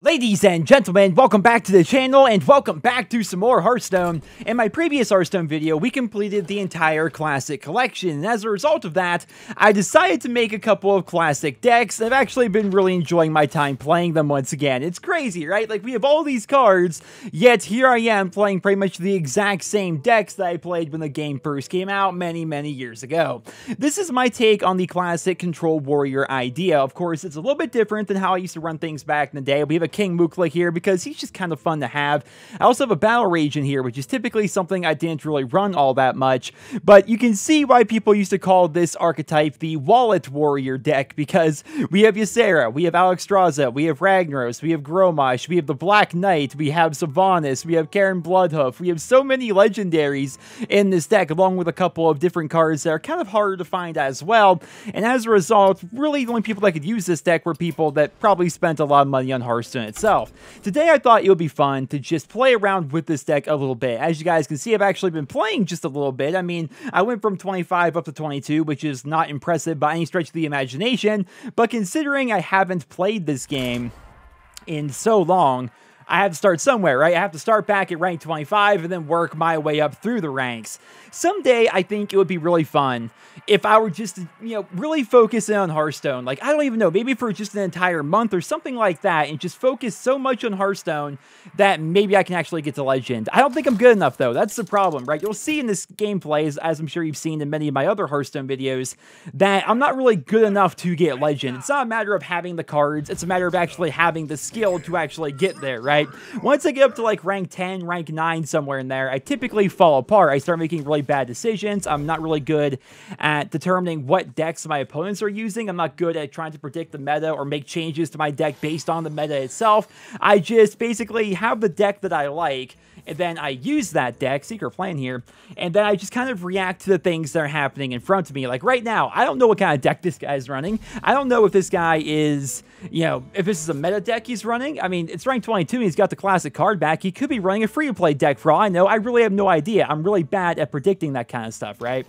Ladies and gentlemen, welcome back to the channel and welcome back to some more Hearthstone. In my previous Hearthstone video, we completed the entire Classic collection, and as a result of that, I decided to make a couple of Classic decks. I've actually been really enjoying my time playing them once again. It's crazy, right? Like, we have all these cards, yet here I am playing pretty much the exact same decks that I played when the game first came out many years ago. This is my take on the Classic Control Warrior idea. Of course, it's a little bit different than how I used to run things back in the day. We have a King Mukla here because he's just kind of fun to have. I also have a Battle Rage in here, which is typically something I didn't really run all that much, but you can see why people used to call this archetype the Wallet Warrior deck, because we have Ysera, we have Alexstrasza, we have Ragnaros, we have Grommash, we have the Black Knight, we have Sylvanas, we have Karen Bloodhoof. We have so many legendaries in this deck, along with a couple of different cards that are kind of harder to find as well, and as a result, really the only people that could use this deck were people that probably spent a lot of money on Hearthstone itself. Today I thought it would be fun to just play around with this deck a little bit. As you guys can see, I've actually been playing just a little bit. I mean, I went from 25 up to 22, which is not impressive by any stretch of the imagination, but considering I haven't played this game in so long, I have to start somewhere, right? I have to start back at rank 25 and then work my way up through the ranks. Someday, I think it would be really fun if I were just to, really focus in on Hearthstone. Like, I don't even know, maybe for just an entire month or something like that, and just focus so much on Hearthstone that maybe I can actually get to Legend. I don't think I'm good enough, though. That's the problem, right? You'll see in this gameplay, as I'm sure you've seen in many of my other Hearthstone videos, that I'm not really good enough to get Legend. It's not a matter of having the cards, it's a matter of actually having the skill to actually get there, right? Once I get up to like rank 10, rank 9, somewhere in there, I typically fall apart. I start making really bad decisions. I'm not really good at determining what decks my opponents are using. I'm not good at trying to predict the meta or make changes to my deck based on the meta itself. I just basically have the deck that I like, and then I use that deck, Secret Plan here, and then I just kind of react to the things that are happening in front of me. Like right now, I don't know what kind of deck this guy's running. I don't know if this guy is, if this is a meta deck he's running. I mean, it's rank 22 and he's got the classic card back. He could be running a free-to-play deck for all I know. I really have no idea. I'm really bad at predicting that kind of stuff, right?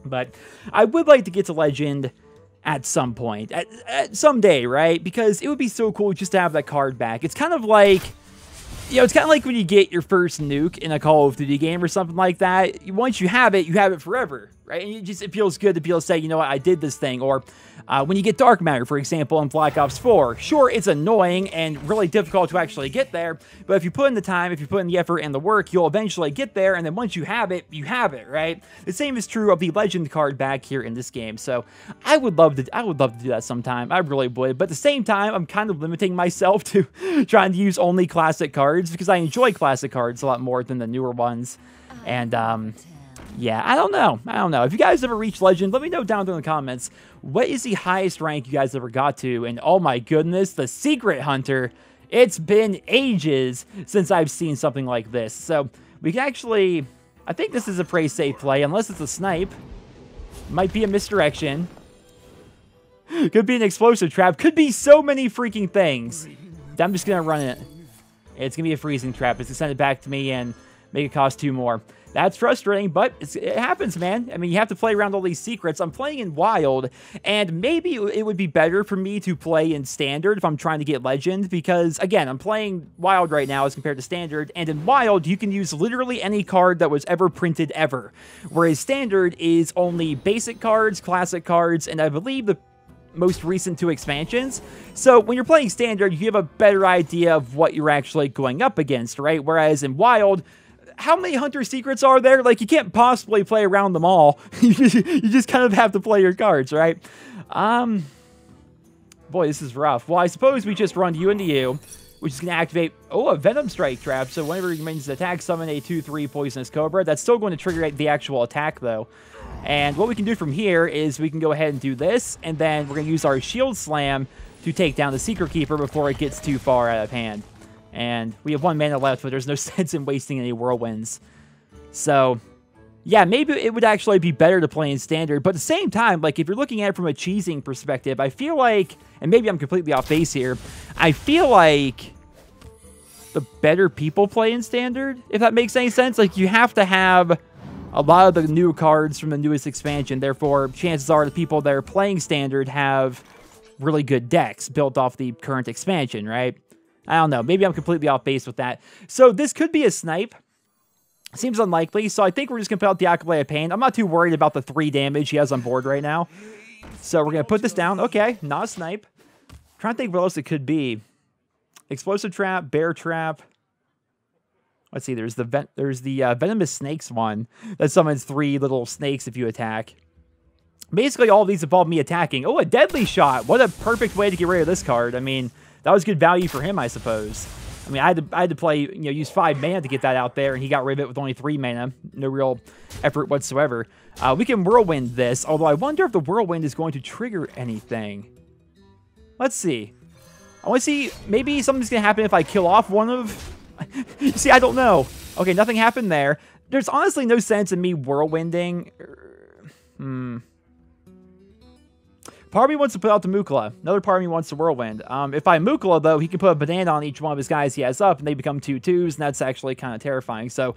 But I would like to get to Legend at some point, at someday, right? Because it would be so cool just to have that card back. It's kind of like, it's kind of like when you get your first nuke in a Call of Duty game or something like that. Once you have it forever, right? And it feels good to be able to say, you know what, I did this thing. Or when you get Dark Matter, for example, in Black Ops 4, sure, it's annoying and really difficult to actually get there, but if you put in the time, if you put in the effort and the work, you'll eventually get there, and then once you have it, right? The same is true of the Legend card back here in this game, so I would love to do that sometime. I really would, but at the same time, I'm kind of limiting myself to trying to use only classic cards, because I enjoy classic cards a lot more than the newer ones, and, yeah, I don't know. If you guys ever reach Legend, let me know down in the comments. What is the highest rank you guys ever got to? And oh my goodness, the Secret Hunter. It's been ages since I've seen something like this. So we can actually, I think this is a pretty safe play, unless it's a snipe. Might be a misdirection. Could be an explosive trap. Could be so many freaking things. I'm just going to run it. It's going to be a freezing trap. It's going to send it back to me and make it cost 2 more. That's frustrating, but it happens, man. I mean, you have to play around all these secrets. I'm playing in Wild, and maybe it would be better for me to play in Standard if I'm trying to get Legend, because, again, I'm playing Wild right now as compared to Standard, and in Wild, you can use literally any card that was ever printed ever, whereas Standard is only basic cards, classic cards, and I believe the most recent 2 expansions. So when you're playing Standard, you have a better idea of what you're actually going up against, right? Whereas in Wild, how many Hunter secrets are there? Like, you can't possibly play around them all. You just kind of have to play your cards, right? Boy, this is rough. Well, I suppose we just run you into you, which is going to activate, a Venom Strike trap. So whenever you minions attack, summon a 2/3 Poisonous Cobra. That's still going to trigger the actual attack, though. And what we can do from here is we can go ahead and do this, and then we're going to use our Shield Slam to take down the Secret Keeper before it gets too far out of hand. And we have 1 mana left, but there's no sense in wasting any Whirlwinds. So, yeah, maybe it would actually be better to play in Standard. But at the same time, like, if you're looking at it from a cheesing perspective, I feel like, and maybe I'm completely off base here, I feel like the better people play in Standard, if that makes any sense. Like, you have to have a lot of the new cards from the newest expansion. Therefore, chances are the people that are playing Standard have really good decks built off the current expansion, right? I don't know. Maybe I'm completely off base with that. So this could be a snipe. Seems unlikely, so I think we're just going to put out the Acolyte of Pain. I'm not too worried about the 3 damage he has on board right now. So we're going to put this down. Okay, not a snipe. I'm trying to think what else it could be. Explosive Trap, Bear Trap. Let's see, there's the Venomous Snakes one. That summons 3 little snakes if you attack. Basically, all of these involve me attacking. Oh, a Deadly Shot. What a perfect way to get rid of this card. I mean, that was good value for him, I suppose. I mean, I had to play, use 5 mana to get that out there, and he got rid of it with only 3 mana. No real effort whatsoever. We can Whirlwind this, although I wonder if the Whirlwind is going to trigger anything. Let's see. I want to see, maybe something's going to happen if I kill off one of... See, I don't know. Okay, nothing happened there. There's honestly no sense in me Whirlwinding. Part of me wants to put out the Mukla. Another part of me wants to Whirlwind. If I Mukla, though, he can put a banana on each one of his guys he has up, and they become 2/2s, and that's actually kind of terrifying. So,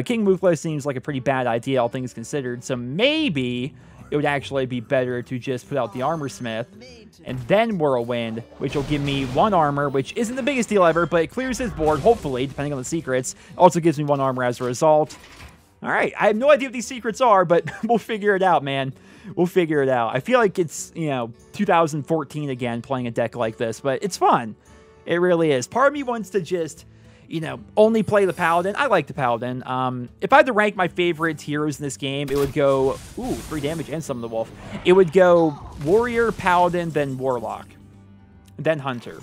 King Mukla seems like a pretty bad idea, all things considered. So maybe it would actually be better to just put out the Armor Smith, and then Whirlwind, which will give me 1 armor, which isn't the biggest deal ever, but it clears his board, hopefully, depending on the secrets. Also gives me 1 armor as a result. All right, I have no idea what these secrets are, but we'll figure it out, man. We'll figure it out. I feel like it's, 2014 again playing a deck like this, but it's fun. It really is. Part of me wants to just, only play the Paladin. I like the Paladin. If I had to rank my favorite heroes in this game, it would go, 3 damage and Summon the Wolf. It would go Warrior, Paladin, then Warlock, then Hunter.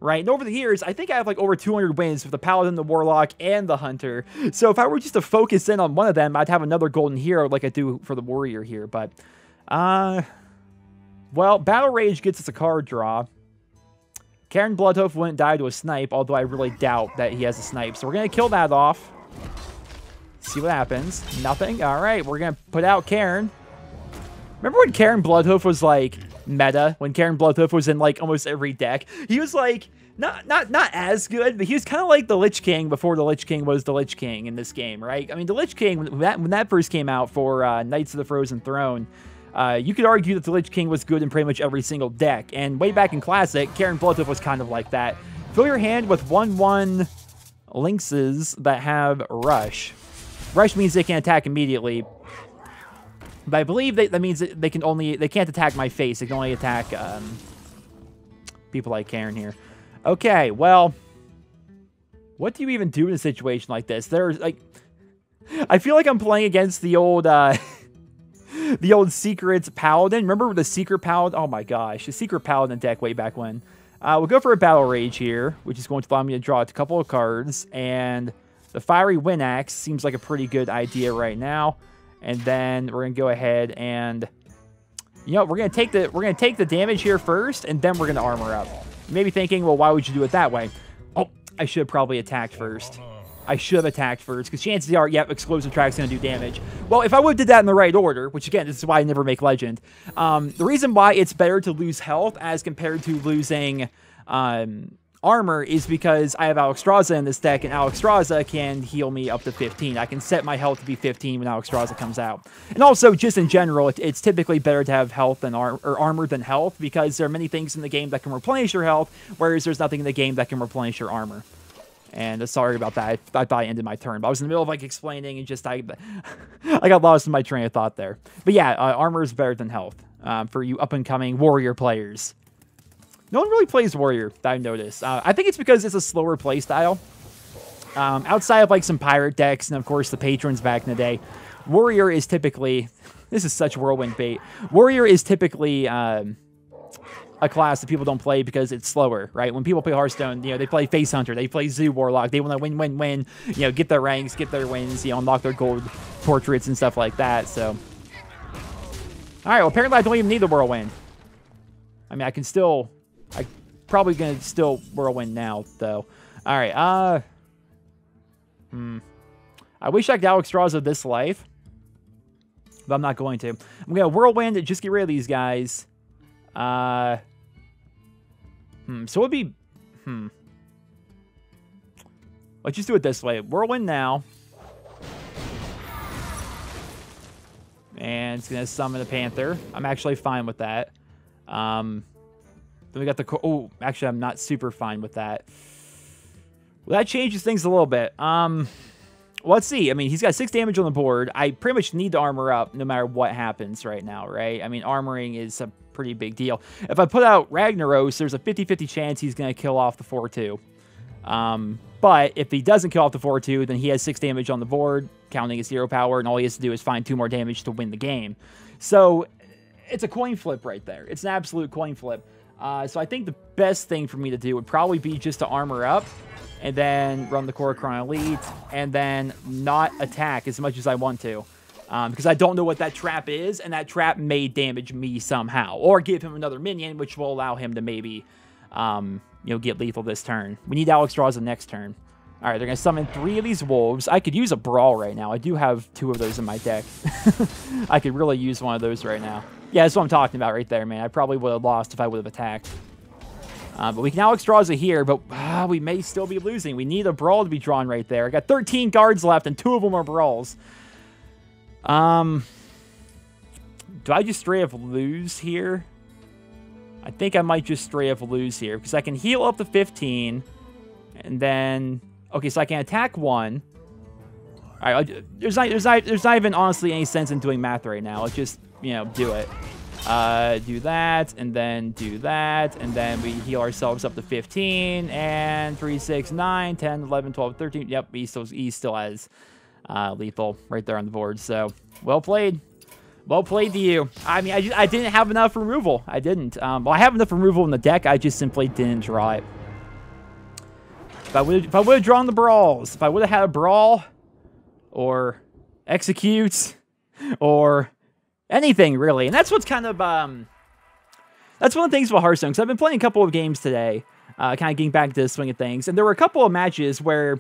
Right? And over the years, I think I have like over 200 wins with the Paladin, the Warlock, and the Hunter. So if I were just to focus in on one of them, I'd have another golden hero like I do for the Warrior here. But, well, Battle Rage gets us a card draw. Karen Bloodhoof wouldn't die to a snipe, although I really doubt that he has a snipe. So we're going to kill that off. See what happens. Nothing. All right, we're going to put out Karen. Remember when Karen Bloodhoof was like meta? When Karen Bloodhoof was in like almost every deck? He was like not as good, but he was kind of like the Lich King before the Lich King was the Lich King in this game, right? I mean, the Lich King, when that first came out for Knights of the Frozen Throne, you could argue that the Lich King was good in pretty much every single deck. And way back in Classic, Karen Bloodhoof was kind of like that. Fill your hand with 1/1 Lynxes that have Rush. Rush means they can attack immediately. But I believe that means that they can't attack my face. They can only attack people like Karen here. Okay, well, what do you even do in a situation like this? There's like, I feel like I'm playing against the old the old Secrets Paladin. Remember the Secret Paladin? Oh my gosh, the Secret Paladin deck way back when. We'll go for a Battle Rage here, which is going to allow me to draw a couple of cards, and the Fiery Wind Axe seems like a pretty good idea right now. And then we're gonna go ahead and, we're gonna take the damage here first, and then we're gonna armor up. You may be thinking, well, why would you do it that way? Oh, I should have probably attacked first. I should have attacked first, because chances are, yep, Explosive Track's gonna do damage. Well, if I would have did that in the right order, which again, this is why I never make Legend. The reason why it's better to lose health as compared to losing armor is because I have Alexstrasza in this deck, and Alexstrasza can heal me up to 15. I can set my health to be 15 when Alexstrasza comes out. And also, just in general, it's typically better to have health than armor than health, because there are many things in the game that can replenish your health, whereas there's nothing in the game that can replenish your armor. And sorry about that. I thought I ended my turn, but I was in the middle of like explaining, and just I got lost in my train of thought there. But yeah, armor is better than health for you up-and-coming Warrior players. No one really plays Warrior, that I've noticed. I think it's because it's a slower playstyle. Outside of like some pirate decks, and of course the patrons back in the day, Warrior is typically, this is such whirlwind bait, Warrior is typically a class that people don't play because it's slower, right? When people play Hearthstone, they play Face Hunter, they play Zoo Warlock, they want to win, get their ranks, get their wins, unlock their gold portraits and stuff like that, so. All right, well, apparently I don't even need the Whirlwind. I mean, I'm probably going to still Whirlwind now, though. All right, I wish I could Alexstrasza this life, but I'm not going to. I'm going to Whirlwind to just get rid of these guys. So it would be, let's just do it this way. Whirlwind now. And it's going to summon a Panther. I'm actually fine with that. Then we got the... Oh, actually, I'm not super fine with that. Well, that changes things a little bit. Let's see. I mean, he's got 6 damage on the board. I pretty much need to armor up no matter what happens right now, right? I mean, armoring is a pretty big deal. If I put out Ragnaros, there's a 50-50 chance he's going to kill off the 4-2. But if he doesn't kill off the 4-2, then he has 6 damage on the board, counting his 0 power, and all he has to do is find 2 more damage to win the game. So it's a coin flip right there. It's an absolute coin flip. So I think the best thing for me to do would probably be just to armor up, and then run the Korokron Elite, and then not attack as much as I want to. Because I don't know what that trap is, and that trap may damage me somehow. Or give him another minion, which will allow him to maybe, you know, get lethal this turn. We need Alex Draws the next turn. Alright, they're going to summon 3 of these wolves. I could use a Brawl right now. I do have 2 of those in my deck. I could really use one of those right now. Yeah, that's what I'm talking about right there, man. I probably would have lost if I would have attacked. But we can Alex Draws it here, but we may still be losing. We need a Brawl to be drawn right there. I got 13 cards left, and 2 of them are Brawls. Do I just straight up lose here? I think I might just straight up lose here, because I can heal up to 15, and then... Okay, so I can attack 1. All right, there's not even honestly any sense in doing math right now. Let's just, you know, do it. Do that, and then do that, and then we heal ourselves up to 15, and 3, 6, 9, 10, 11, 12, 13. Yep, he still has lethal right there on the board. So, well played. Well played to you. I mean, I didn't have enough removal. I didn't. Well, I have enough removal in the deck. I just simply didn't draw it. If I would have drawn the Brawls, if I would have had a Brawl, or Execute, or anything really, and that's what's kind of that's one of the things about Hearthstone, because I've been playing a couple of games today, kind of getting back to the swing of things, and there were a couple of matches where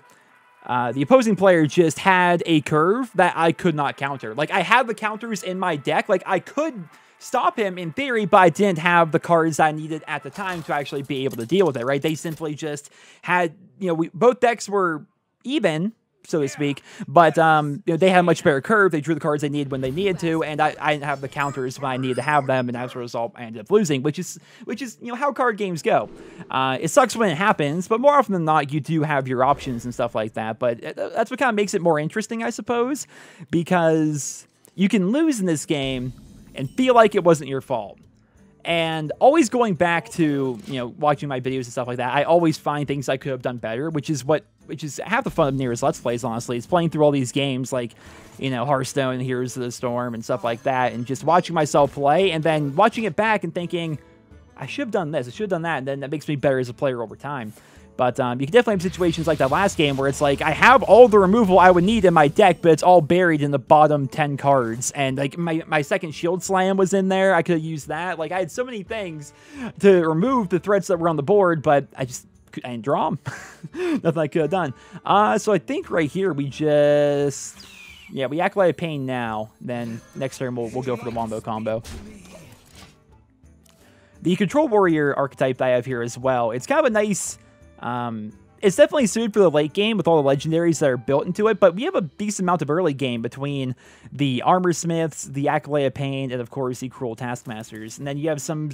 the opposing player just had a curve that I could not counter. Like, I had the counters in my deck, like I could stop him in theory, but I didn't have the cards I needed at the time to actually be able to deal with it, right? They simply just had, you know, both decks were even, so to speak, but you know, they had a much better curve. They drew the cards they needed when they needed to, and I didn't have the counters when I needed to have them, and as a result, I ended up losing, which is you know, how card games go. It sucks when it happens, but more often than not, you do have your options and stuff like that. But that's what kind of makes it more interesting, I suppose, because you can lose in this game and feel like it wasn't your fault. And always going back to, you know, watching my videos and stuff like that, I always find things I could have done better, which is half the fun of Nearest Let's Plays, honestly. It's playing through all these games like, you know, Hearthstone, Heroes of the Storm, and stuff like that, and just watching myself play, and then watching it back and thinking, I should have done this, I should have done that, and then that makes me better as a player over time. But you can definitely have situations like that last game where it's like, I have all the removal I would need in my deck, but it's all buried in the bottom 10 cards. And like my second Shield Slam was in there. I could have used that. Like, I had so many things to remove the threats that were on the board, but I didn't draw them. Nothing I could have done. So I think right here we just... Yeah, we Acolyte of Pain now. Then next turn we'll go for the Wombo combo. The Control Warrior archetype that I have here as well. It's kind of a nice... it's definitely suited for the late game with all the legendaries that are built into it, but we have a decent amount of early game between the Armor Smiths, the Acolyte of Pain, and of course the Cruel Taskmasters. And then you have some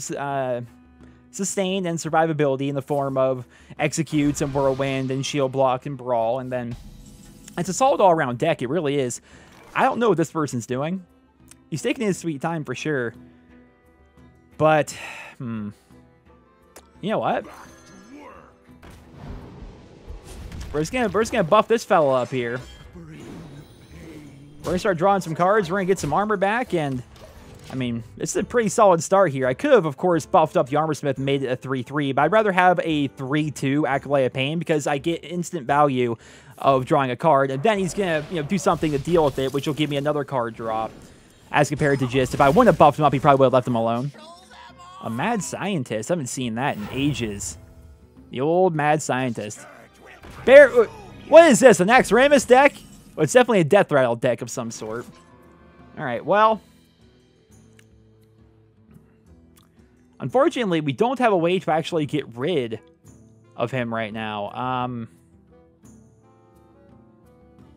sustain and survivability in the form of Executes and Whirlwind and Shield Block and Brawl, and then it's a solid all-around deck. It really is. I don't know what this person's doing. He's taking his sweet time for sure, but you know what? We're just gonna buff this fella up here. We're gonna start drawing some cards. We're gonna get some armor back, and I mean, this is a pretty solid start here. I could have, of course, buffed up the Armor Smith and made it a 3-3, but I'd rather have a 3-2 Acolyte of Pain because I get instant value of drawing a card, and then he's gonna, you know, do something to deal with it, which will give me another card draw. As compared to just, if I wouldn't have buffed him up, he probably would have left him alone. A Mad Scientist. I haven't seen that in ages. The old Mad Scientist. Bear, what is this, an Axramus deck? Well, it's definitely a Death Rattle deck of some sort. Alright, well. Unfortunately, we don't have a way to actually get rid of him right now.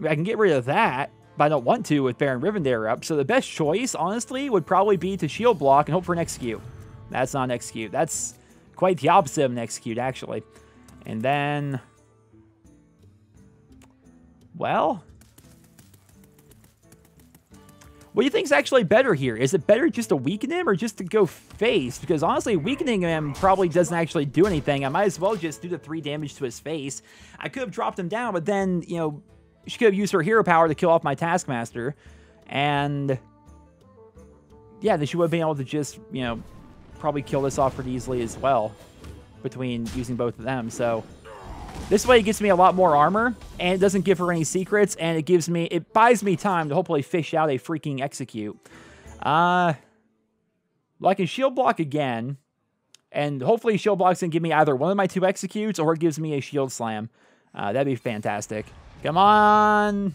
I can get rid of that, but I don't want to with Baron Rivendare up. So the best choice, honestly, would probably be to Shield Block and hope for an Execute. That's not an Execute. That's quite the opposite of an Execute, actually. And then... Well, what do you think's actually better here? Is it better just to weaken him or just to go face? Because honestly, weakening him probably doesn't actually do anything. I might as well just do the 3 damage to his face. I could have dropped him down, but then, you know, she could have used her hero power to kill off my Taskmaster. And yeah, then she would have been able to just, you know, probably kill this off pretty easily as well between using both of them. So this way it gets me a lot more armor, and it doesn't give her any secrets, and it buys me time to hopefully fish out a freaking execute. Well, I can shield block again, and hopefully shield block's gonna give me either one of my 2 executes, or it gives me a shield slam. That'd be fantastic. Come on!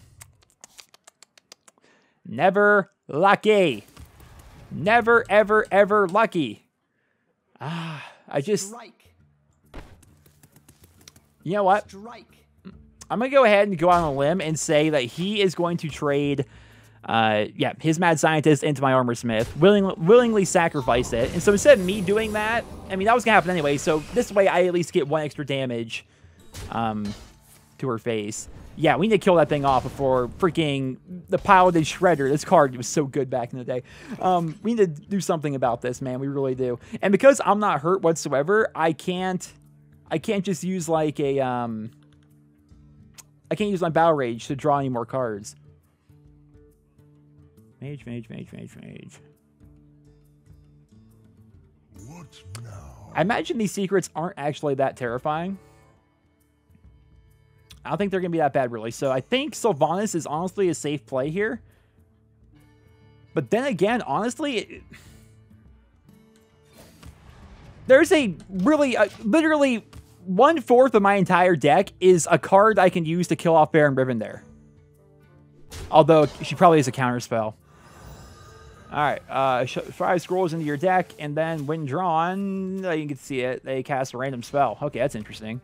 Never lucky. Never, ever, ever lucky. I just... You know what? I'm going to go ahead and go out on a limb and say that he is going to trade, yeah, his Mad Scientist into my Armor Smith, willingly sacrifice it. And so instead of me doing that, I mean, that was going to happen anyway, so this way I at least get 1 extra damage to her face. Yeah, we need to kill that thing off before freaking the Piloted Shredder. This card was so good back in the day. We need to do something about this, man. We really do. And because I'm not hurt whatsoever, I can't just use like a I can't use my Battle Rage to draw any more cards. Mage. What now? I imagine these secrets aren't actually that terrifying. I don't think they're going to be that bad, really. So I think Sylvanas is honestly a safe play here. But then again, honestly, there's a really, literally 1/4 of my entire deck is a card I can use to kill off Baron Riven there. Although, she probably is a counterspell. Alright, 5 scrolls into your deck, and then when drawn, you can see it, they cast a random spell. Okay, that's interesting.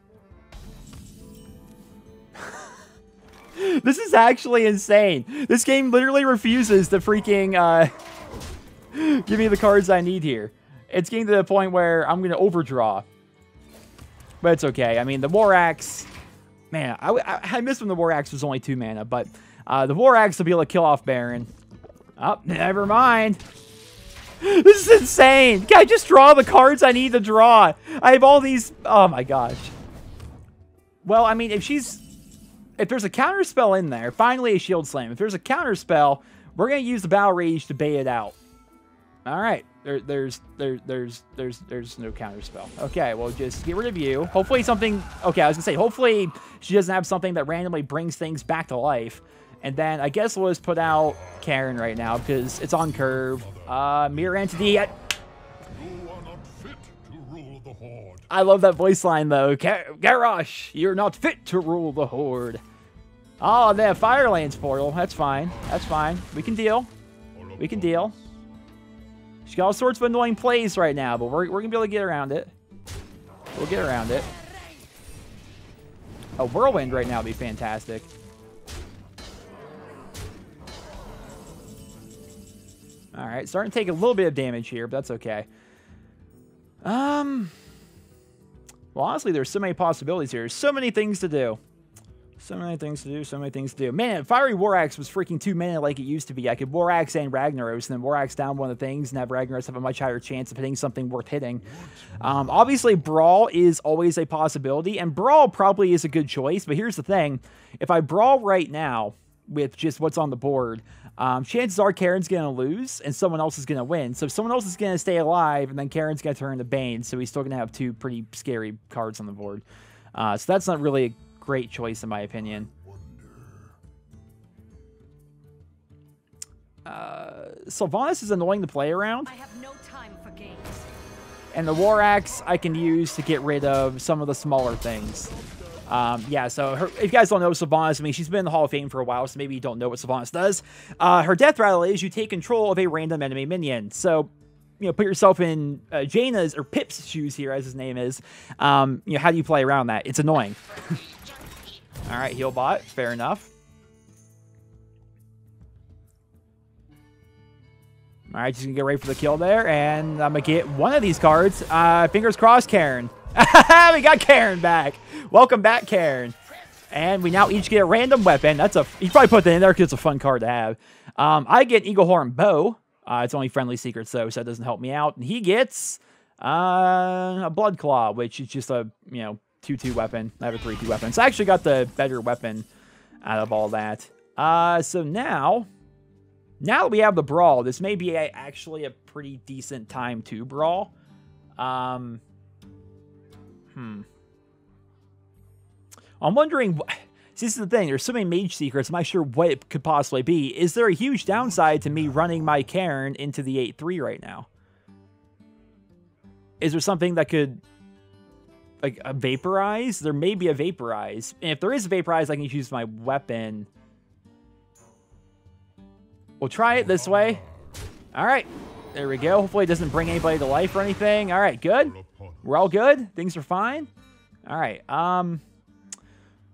This is actually insane. This game literally refuses to freaking give me the cards I need here. It's getting to the point where I'm going to overdraw. But it's okay. I mean, the War Axe... Man, I miss when the War Axe was only 2 mana, but the War Axe will be able to kill off Baron. Oh, never mind. This is insane. Can I just draw the cards I need to draw? I have all these... Oh my gosh. Well, I mean, if there's a counter spell in there, finally a shield slam. If there's a counter spell, we're gonna use the Battle Rage to bait it out. All right, there's no counter spell. Okay, well just get rid of you. Hopefully something. Okay, I was gonna say hopefully she doesn't have something that randomly brings things back to life. And then I guess we'll just put out Karen right now because it's on curve. Mirror Entity. I love that voice line, though. Garrosh, you're not fit to rule the Horde. Oh, they have Firelands Portal. That's fine. That's fine. We can deal. We can deal. She's got all sorts of annoying plays right now, but we're going to be able to get around it. We'll get around it. A Whirlwind right now would be fantastic. All right, starting to take a little bit of damage here, but that's okay. Well, honestly, there's so many possibilities here. So many things to do. So many things to do. So many things to do. Man, if Fiery War Axe was freaking 2 mana like it used to be, I could War Axe and Ragnaros, and then War Axe down one of the things, and have Ragnaros have a much higher chance of hitting something worth hitting. Obviously, Brawl is always a possibility, and Brawl probably is a good choice, but here's the thing. If I Brawl right now with just what's on the board, chances are Karen's going to lose and someone else is going to win. So someone else is going to stay alive and then Karen's going to turn to Bane. So he's still going to have 2 pretty scary cards on the board. So that's not really a great choice in my opinion. Sylvanas is annoying to play around. I have no time for games. And the War Axe I can use to get rid of some of the smaller things. Yeah, so if you guys don't know Sylvanas, I mean, she's been in the Hall of Fame for a while, so maybe you don't know what Sylvanas does. Her death rattle is you take control of a random enemy minion. So, you know, put yourself in Jaina's, or Pip's shoes here, as his name is. You know, how do you play around that? It's annoying. All right, heal bot. Fair enough. All right, just going to get ready for the kill there, and I'm going to get one of these cards. Fingers crossed, Karen. We got Karen back. Welcome back, Karen. And we now each get a random weapon. That's a... You probably put that in there because it's a fun card to have. I get Eagle Horn Bow. It's only friendly secrets, though, so it doesn't help me out. And he gets a Blood Claw, which is just a, 2-2 weapon. I have a 3-2 weapon. So I actually got the better weapon out of all that. So now that we have the Brawl, this may be actually a pretty decent time to Brawl. I'm wondering... See, this is the thing. There's so many mage secrets. I'm not sure what it could possibly be. Is there a huge downside to me running my Cairn into the 8-3 right now? Is there something that could... Like, a Vaporize? There may be a Vaporize. And if there is a Vaporize, I can use my weapon. We'll try it this way. All right. There we go. Hopefully it doesn't bring anybody to life or anything. All right, good. We're all good. Things are fine. All right.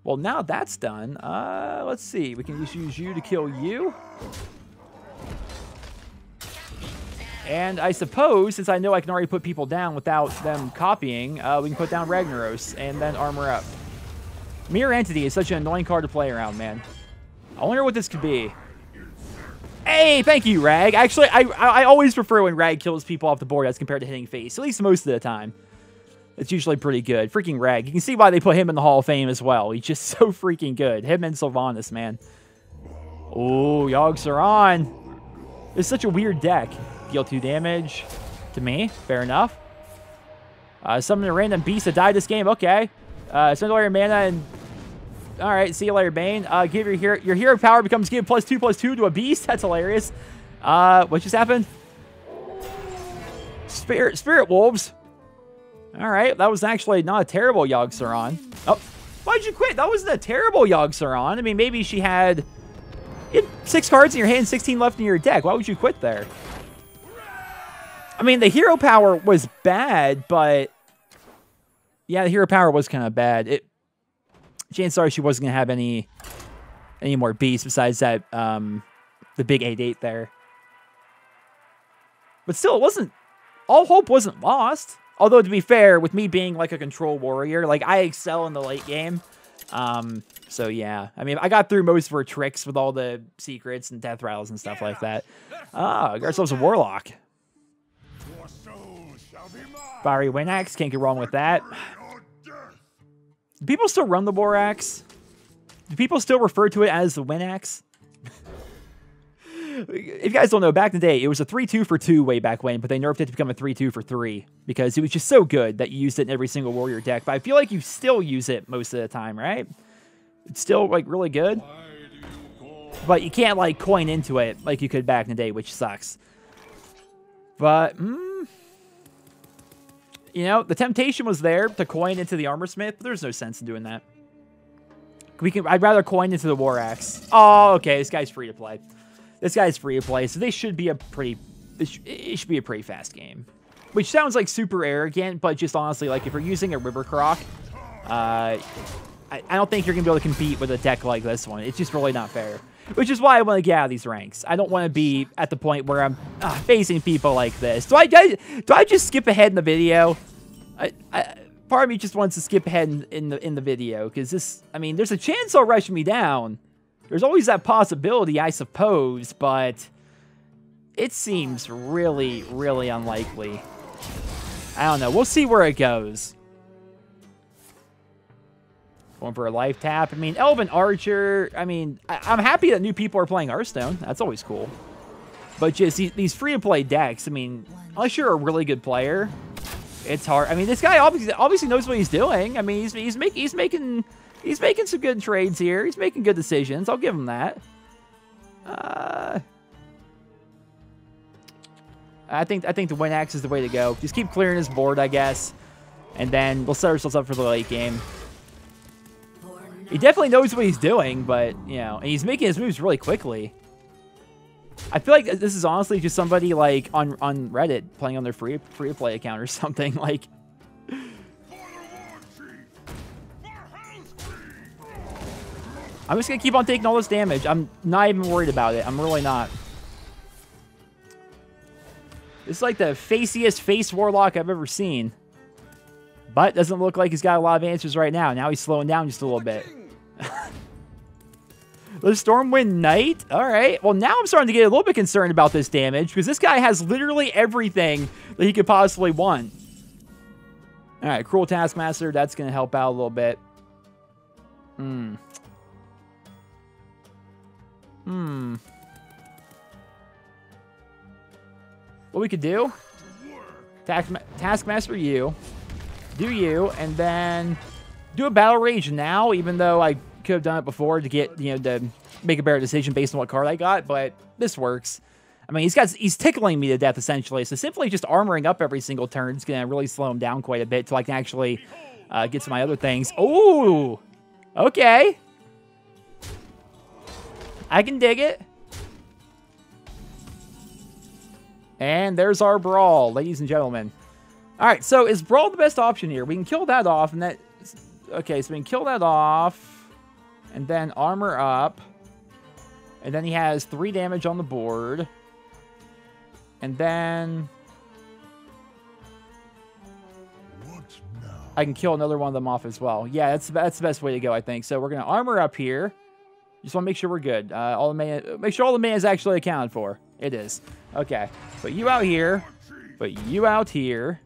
Well, now that's done. Let's see. We can just use you to kill you. And I suppose, since I know I can already put people down without them copying, we can put down Ragnaros and then armor up. Mirror Entity is such an annoying card to play around, man. I wonder what this could be. Hey, thank you, Rag. Actually, I always prefer when Rag kills people off the board as compared to hitting face, at least most of the time. It's usually pretty good. Freaking Rag. You can see why they put him in the Hall of Fame as well. He's just so freaking good. Him and Sylvanas, man. Oh, Yogg-Saron. It's such a weird deck. Deal 2 damage to me. Fair enough. Summon a random beast to die this game. Okay. Spend all your mana and... Alright, see you later, Bane. Give your hero power becomes give +2/+2 to a beast. That's hilarious. What just happened? Spirit Wolves. Alright, that was actually not a terrible Yogg-Saron. Oh, why'd you quit? That wasn't a terrible Yogg-Saron. I mean, maybe you had 6 cards in your hand, 16 left in your deck. Why would you quit there? I mean, the hero power was bad, but... Yeah, the hero power was kind of bad. Chances are she wasn't going to have any more beasts besides that, the big 8/8 there. But still, it wasn't... All hope wasn't lost. Although, to be fair, with me being like a control warrior, like, I excel in the late game. So, yeah. I mean, I got through most of her tricks with all the secrets and death rattles and stuff like that. Got ourselves a Warlock. Fiery Wind Axe, can't get wrong with that. Do people still run the War Axe? Do people still refer to it as the Wind Axe? If you guys don't know, back in the day, it was a 3-2 for 2 way back when, but they nerfed it to become a 3-2 for 3 because it was just so good that you used it in every single warrior deck. But I feel like you still use it most of the time, right? It's still, like, really good. But you can't, like, coin into it like you could back in the day, which sucks. But, you know, the temptation was there to coin into the Armor Smith, but there's no sense in doing that. I'd rather coin into the War Axe. Oh, okay, this guy's free to play. This guy's free to play, so they should be a pretty... It should be a pretty fast game. Which sounds like super arrogant, but just honestly, like, if you're using a River Croc, I don't think you're going to be able to compete with a deck like this one. It's just really not fair. Which is why I want to get out of these ranks. I don't want to be at the point where I'm facing people like this. Do I just skip ahead in the video? Part of me just wants to skip ahead in the video, because this... I mean, there's a chance they'll rush me down. There's always that possibility, I suppose, but it seems really, really unlikely. I don't know. We'll see where it goes. Going for a life tap. I mean, Elven Archer. I mean, I'm happy that new people are playing Hearthstone. That's always cool. But just these free-to-play decks, I mean, unless you're a really good player, it's hard. I mean, this guy obviously knows what he's doing. I mean, he's making some good trades here. He's making good decisions. I'll give him that. I think the Wind Axe is the way to go. Just keep clearing his board, I guess. And then we'll set ourselves up for the late game. He definitely knows what he's doing, but, you know, and he's making his moves really quickly. I feel like this is honestly just somebody, like, on Reddit playing on their free-to-play account or something, like... I'm just going to keep on taking all this damage. I'm not even worried about it. I'm really not. This is like the faciest face Warlock I've ever seen. But doesn't look like he's got a lot of answers right now. Now he's slowing down just a little bit. The Stormwind Knight? All right. Well, now I'm starting to get a little bit concerned about this damage because this guy has literally everything that he could possibly want. All right, Cruel Taskmaster. That's going to help out a little bit. What we could do? Taskmaster you. Do you, and then do a Battle Rage now, even though I could have done it before to get, you know, to make a better decision based on what card I got, but this works. I mean, he's tickling me to death, essentially, so simply just armoring up every single turn is going to really slow him down quite a bit till I can actually get to my other things. Ooh! Okay. I can dig it. And there's our Brawl, ladies and gentlemen. All right, so is Brawl the best option here? We can kill that off, and that... Okay, so we can kill that off, and then armor up. And then he has 3 damage on the board. And then... I can kill another one of them off as well. Yeah, that's the best way to go, I think. So we're going to armor up here. Just want to make sure we're good. All the mana, make sure all the mana is actually accounted for. It is. Okay. Put you out here. Put you out here.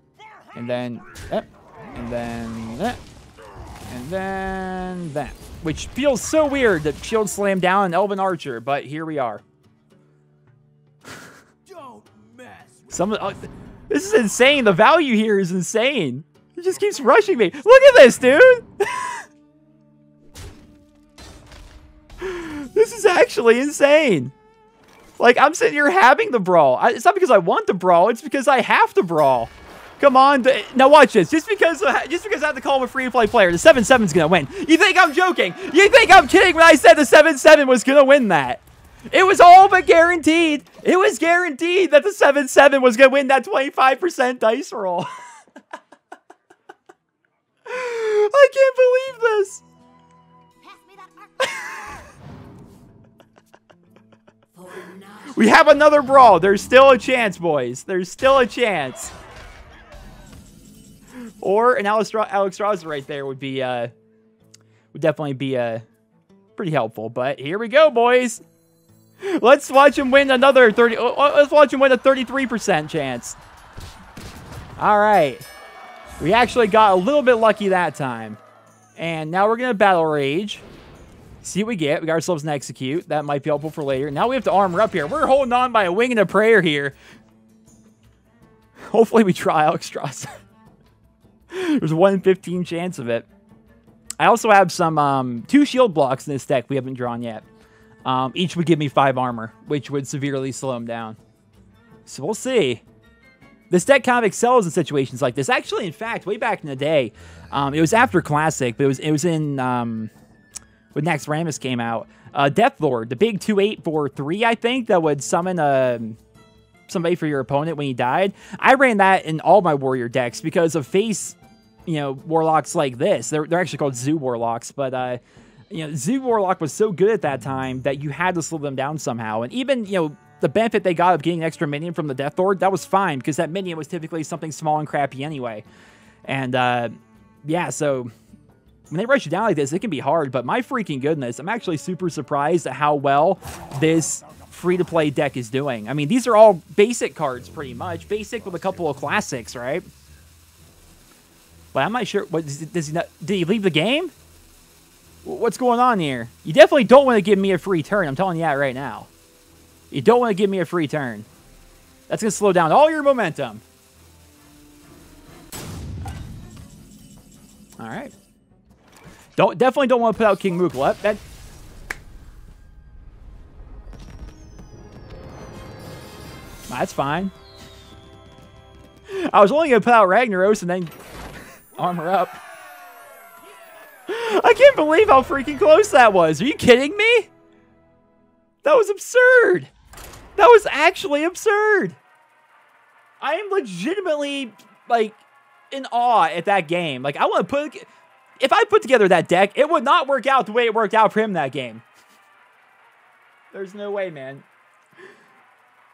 And then that. And then that. And then that. Which feels so weird that Shield Slam down an Elven Archer, but here we are. Don't mess with this is insane. The value here is insane. He just keeps rushing me. Look at this, dude. This is actually insane. Like, I'm sitting here having the Brawl. It's not because I want the Brawl. It's because I have to Brawl. Come on. Now watch this. Just because I have to call him a free-to-play player, the 7-7's going to win. You think I'm joking? You think I'm kidding when I said the 7-7 was going to win that? It was all but guaranteed. It was guaranteed that the 7-7 was going to win that 25% dice roll. I can't believe this. We have another Brawl. There's still a chance, boys. There's still a chance. Or an Alexstrasza right there would be would definitely be pretty helpful. But here we go, boys. Let's watch him win another 30. Let's watch him win a 33% chance. All right. We actually got a little bit lucky that time. And now we're gonna Battle Rage. See what we get. We got ourselves an Execute. That might be helpful for later. Now we have to armor up here. We're holding on by a wing and a prayer here. Hopefully we try Alexstrasza. There's a 1 in 15 chance of it. I also have some 2 shield blocks in this deck we haven't drawn yet. Each would give me 5 armor, which would severely slow him down. So we'll see. This deck kind of excels in situations like this. Actually, in fact, way back in the day, it was after Classic, but it was in when Naxxramas came out. Deathlord, the big 2/8 for 3, I think, that would summon somebody for your opponent when he died. I ran that in all my warrior decks because of face, warlocks like this. They're actually called Zoo Warlocks, but Zoo Warlock was so good at that time that you had to slow them down somehow. And even, the benefit they got of getting an extra minion from the Deathlord, that was fine because that minion was typically something small and crappy anyway. And yeah, so when they rush you down like this, it can be hard, but my freaking goodness, I'm actually super surprised at how well this free-to-play deck is doing. I mean, these are all basic cards, pretty much. Basic with a couple of classics, right? But I'm not sure. Did he leave the game? What's going on here? You definitely don't want to give me a free turn. I'm telling you that right now. You don't want to give me a free turn. That's going to slow down all your momentum. All right. Definitely don't want to put out King Mukla. That's fine. I was only going to put out Ragnaros and then armor up. I can't believe how freaking close that was. Are you kidding me? That was absurd. That was actually absurd. I am legitimately, in awe at that game. I want to put... If I put together that deck, it would not work out the way it worked out for him that game. There's no way, man.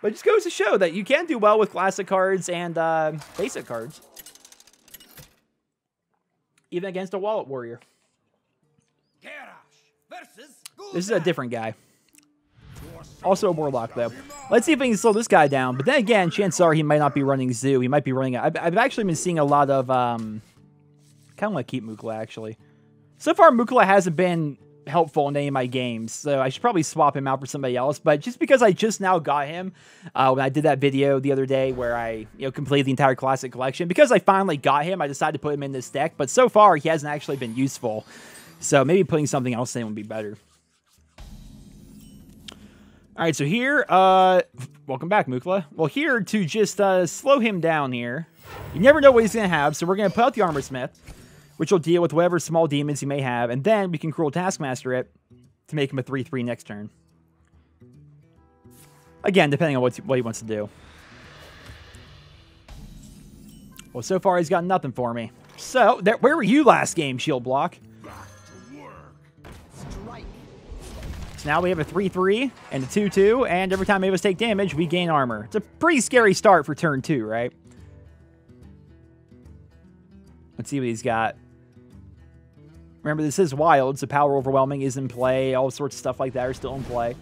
But it just goes to show that you can do well with classic cards and basic cards. Even against a Wallet Warrior. This is a different guy. Also a Warlock, though. Let's see if we can slow this guy down. But then again, chances are he might not be running Zoo. He might be running... I've actually been seeing a lot of... kind of want to keep Mukla, actually. So far, Mukla hasn't been helpful in any of my games, so I should probably swap him out for somebody else. But just because I just now got him, when I did that video the other day where I completed the entire Classic Collection, because I finally got him, I decided to put him in this deck. But so far, he hasn't actually been useful. So maybe putting something else in would be better. All right, so here, welcome back, Mukla. Well, here, to just slow him down here, you never know what he's going to have, so we're going to put out the Armor Smith, which will deal with whatever small demons he may have, and then we can Cruel Taskmaster it to make him a 3/3 next turn. Again, depending on what he wants to do. Well, so far he's got nothing for me. So, where were you last game, Shield Block? So now we have a 3/3 and a 2/2, and every time any of us take damage, we gain armor. It's a pretty scary start for turn 2, right? Let's see what he's got. Remember, this is wild, so Power Overwhelming is in play. All sorts of stuff like that are still in play.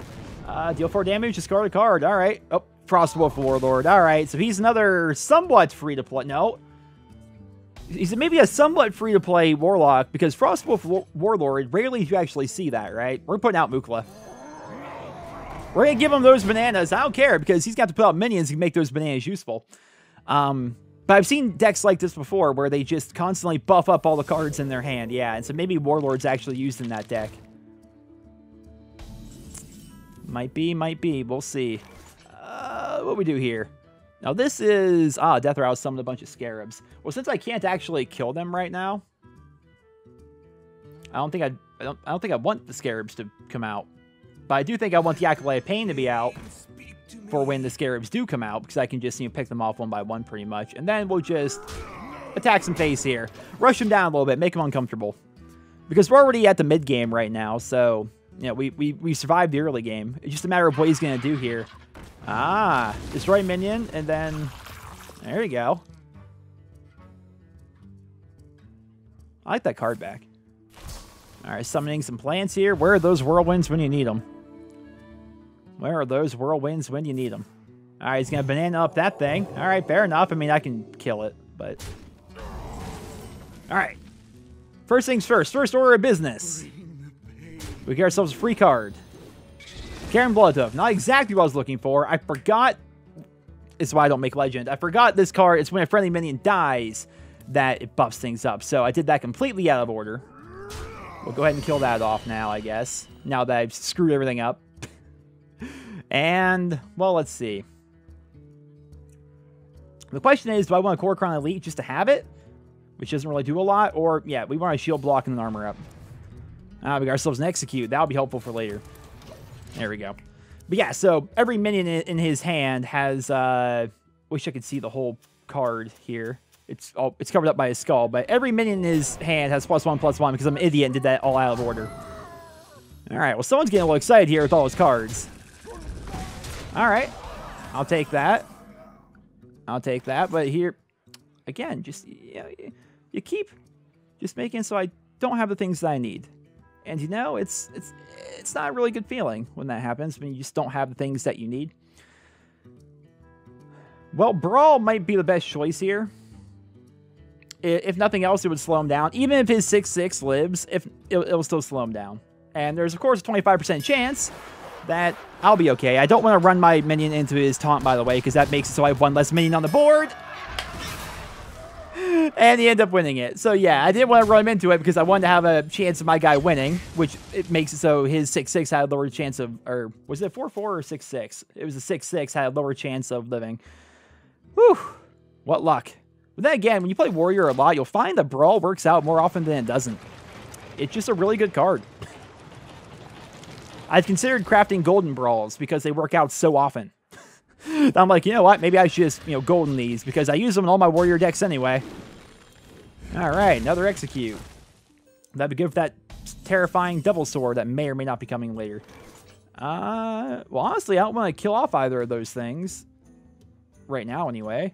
Deal 4 damage, discard a card. All right. Oh, Frostwolf Warlord. All right, so he's another somewhat free-to-play. No. He's maybe a somewhat free-to-play Warlock, because Frostwolf Warlord, rarely do you actually see that, right? We're putting out Mukla. We're going to give him those bananas. I don't care, because he's got to put out minions to make those bananas useful. But I've seen decks like this before where they just constantly buff up all the cards in their hand. Yeah, and so maybe Warlord's actually used in that deck. Might be, might be. We'll see. What we do here? Now this is... Death Rouse summoned a bunch of Scarabs. Well, since I can't actually kill them right now, I don't think I want the Scarabs to come out. But I do think I want the Acolyte of Pain to be out for when the Scarabs do come out, because I can just pick them off one by one pretty much. And then we'll just attack some face here. Rush them down a little bit, make them uncomfortable. Because we're already at the mid game right now, so we survived the early game. It's just a matter of what he's going to do here. Destroy minion, and then there you go. I like that card back. Alright, summoning some plants here. Where are those whirlwinds when you need them? Where are those whirlwinds when you need them? Alright, he's going to banana up that thing. Alright, fair enough. I mean, I can kill it, but... Alright. First things first. First order of business. We get ourselves a free card. Karen Bloodhoof. Not exactly what I was looking for. I forgot... This is why I don't make Legend. I forgot this card. It's when a friendly minion dies that it buffs things up. So I did that completely out of order. We'll go ahead and kill that off now, I guess. Now that I've screwed everything up. And, well, let's see. The question is, do I want a Korokron Elite just to have it? Which doesn't really do a lot. Or, yeah, we want a shield block and an armor up. We got ourselves an Execute. That'll be helpful for later. There we go. But yeah, so every minion in his hand has... wish I could see the whole card here. It's covered up by his skull. But every minion in his hand has +1/+1 because I'm an idiot and did that all out of order. Alright, well, someone's getting a little excited here with all his cards. Alright. I'll take that. I'll take that. But here, again, just... you keep just making so I don't have the things that I need. And it's not a really good feeling when that happens, when you just don't have the things that you need. Well, Brawl might be the best choice here. If nothing else, it would slow him down. Even if his 6/6 lives, it'll still slow him down. And there's, of course, a 25% chance that I'll be okay. I don't want to run my minion into his taunt, by the way, because that makes it so I have one less minion on the board. And he ended up winning it. So, yeah, I didn't want to run him into it because I wanted to have a chance of my guy winning, which it makes it so his 6/6 had a lower chance of... Or was it 4/4 or 6/6? It was a 6/6 had a lower chance of living. Whew. What luck. But then again, when you play Warrior a lot, you'll find that Brawl works out more often than it doesn't. It's just a really good card. I've considered crafting Golden Brawls because they work out so often. I'm like, you know what? Maybe I should just, golden these because I use them in all my Warrior decks anyway. Alright, another Execute. That'd be good for that terrifying Devil Sword that may or may not be coming later. Well, honestly, I don't want to kill off either of those things. Right now, anyway.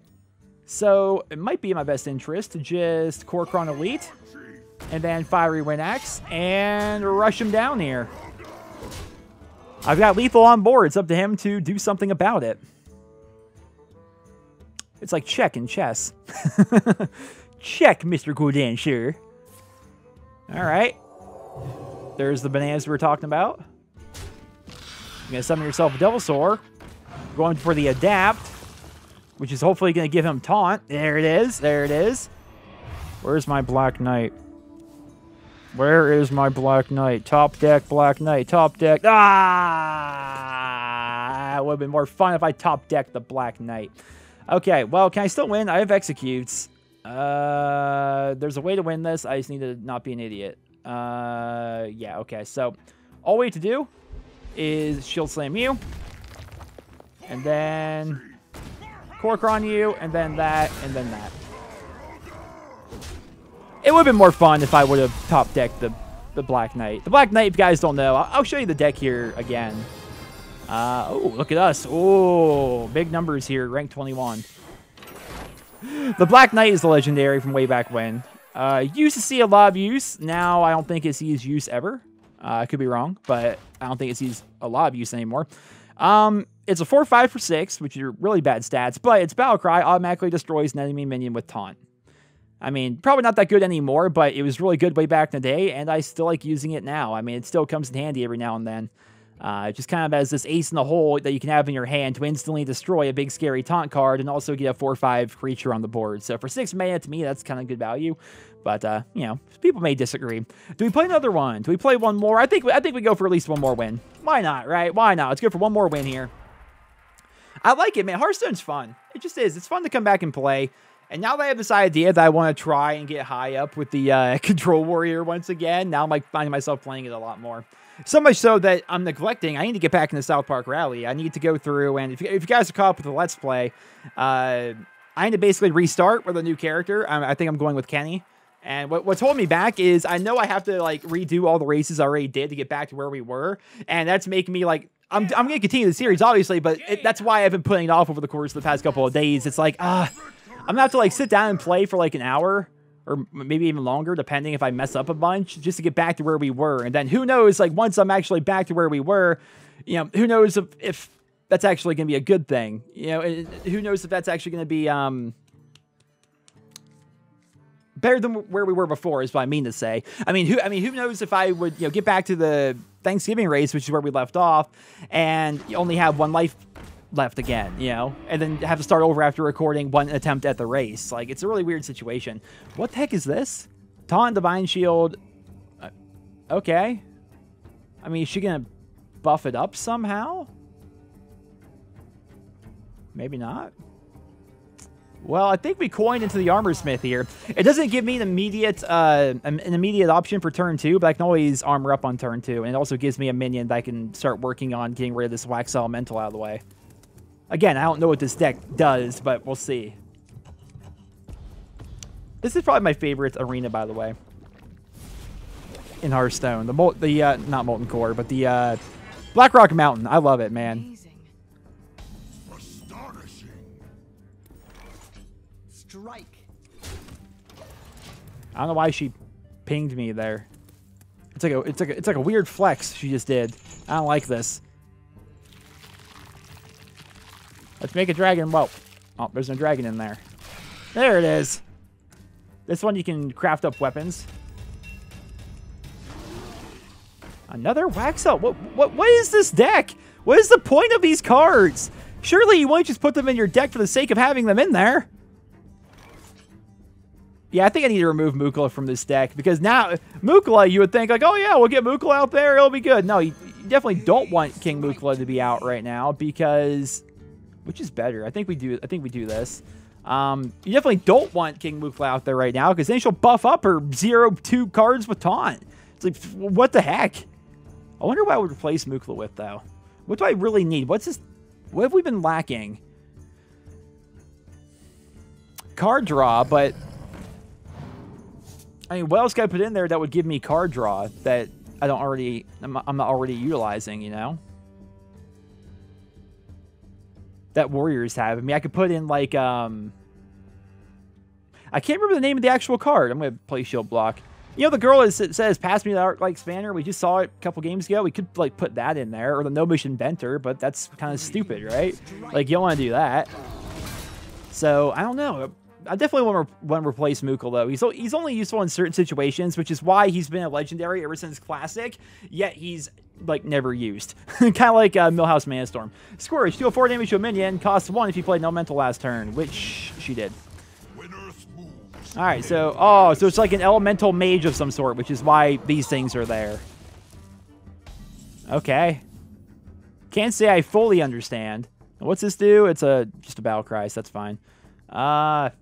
So, it might be in my best interest to just Korokron Elite. And then Fiery Wind Axe. And rush him down here. I've got Lethal on board. It's up to him to do something about it. It's like check in chess. Check, Mr. Gordon, sure. Alright. There's the bananas we were talking about. You're going to summon yourself a Devilsaur. Going for the Adapt, which is hopefully going to give him Taunt. There it is. There it is. Where's my Black Knight? Where is my Black Knight? Top deck, Black Knight. Top deck. Ah! It would have been more fun if I top decked the Black Knight. Okay, well, can I still win? I have Executes. There's a way to win this. I just need to not be an idiot. Yeah, okay. So, all we have to do is Shield Slam you. And then Corker on you, and then that, and then that. It would have been more fun if I would have top decked the Black Knight. The Black Knight, if you guys don't know, I'll show you the deck here again. Oh, look at us. Oh, big numbers here, rank 21. The Black Knight is the legendary from way back when. Used to see a lot of use. Now I don't think it sees use ever. I could be wrong, but I don't think it sees a lot of use anymore. It's a 4/5 for 6, which are really bad stats, but its Battle Cry automatically destroys an enemy minion with Taunt. I mean, probably not that good anymore, but it was really good way back in the day, and I still like using it now. I mean, it still comes in handy every now and then. Just kind of as this ace in the hole that you can have in your hand to instantly destroy a big scary Taunt card and also get a 4/5 creature on the board. So for 6 mana, to me, that's kind of good value. But, you know, people may disagree. Do we play another one? Do we play one more? I think we go for at least one more win. Why not, right? Why not? Let's go for one more win here. I like it, man. Hearthstone's fun. It just is. It's fun to come back and play. And now that I have this idea that I want to try and get high up with the Control Warrior once again, now I'm like finding myself playing it a lot more. So much so that I'm neglecting. I need to get back in the South Park Rally. I need to go through, and if you guys are caught up with the Let's Play, I need to basically restart with a new character. I think I'm going with Kenny. And what's holding me back is I know I have to like redo all the races I already did to get back to where we were, and that's making me like I'm going to continue the series obviously, but that's why I've been putting it off over the course of the past couple of days. It's like I'm gonna have to like sit down and play for like an hour or maybe even longer, depending if I mess up a bunch, just to get back to where we were. And then who knows? Like once I'm actually back to where we were, you know, who knows if that's actually going to be a good thing? You know, who knows if that's actually going to be better than where we were before, is what I mean to say. I mean, who knows if I would, you know, get back to the Thanksgiving race, which is where we left off, and you only have one life left again, you know, and then have to start over after recording one attempt at the race. Like, it's a really weird situation. What the heck is this? Taunt, Divine Shield. Okay. I mean, is she gonna buff it up somehow? Maybe not. Well, I think we coined into the Armor Smith here. It doesn't give me an immediate option for turn 2, but I can always armor up on turn 2. And it also gives me a minion that I can start working on getting rid of this Wax Elemental out of the way. Again, I don't know what this deck does, but we'll see. This is probably my favorite arena, by the way, in Hearthstone. Not Molten Core, but the Blackrock Mountain. I love it, man. Strike. I don't know why she pinged me there. It's like a weird flex she just did. I don't like this. Let's make a dragon. Whoa. Oh, there's no dragon in there. There it is. This one you can craft up weapons. Another Wax Out. What is this deck? What is the point of these cards? Surely you won't just put them in your deck for the sake of having them in there. Yeah, I think I need to remove Mukla from this deck, because now Mukla, you would think like, oh yeah, we'll get Mukla out there, it'll be good. No, you definitely don't want King Mukla to be out right now, because which is better? I think we do this. You definitely don't want King Mukla out there right now, because then she'll buff up her 0/2 cards with Taunt. It's like, what the heck? I wonder what I would replace Mukla with, though. What do I really need? What's this? What have we been lacking? Card draw, but I mean, what else can I put in there that would give me card draw that I'm not already utilizing, you know? That Warriors have. I mean, I could put in, like, I can't remember the name of the actual card. I'm going to play Shield Block. You know, the girl that says, pass me the Arc Light Expander, we just saw it a couple games ago. We could, like, put that in there, or the No Mission Benter, but that's kind of stupid, right? Like, you don't want to do that. So, I don't know. I definitely want to replace Moogle, though. He's only useful in certain situations, which is why he's been a legendary ever since Classic, yet he's, like, never used. Kind of like Millhouse Manastorm. Scourge, deal 4 damage to a minion, costs 1 if you played Elemental last turn, which she did. Alright, so, so it's like an elemental mage of some sort, which is why these things are there. Okay. Can't say I fully understand. What's this do? It's just a battle cry, so that's fine. Well.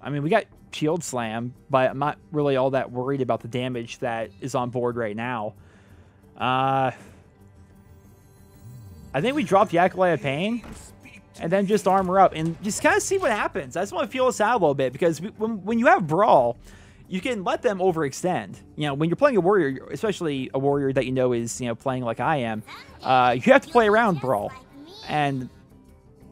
I mean, we got Shield Slam, but I'm not really all that worried about the damage that is on board right now. I think we drop the Acolyte of Pain. And then just armor up and just kind of see what happens. I just want to feel us out a little bit because when you have Brawl, you can let them overextend. You know, when you're playing a warrior, especially a warrior that you know is, you know, playing like I am, you have to play around Brawl. And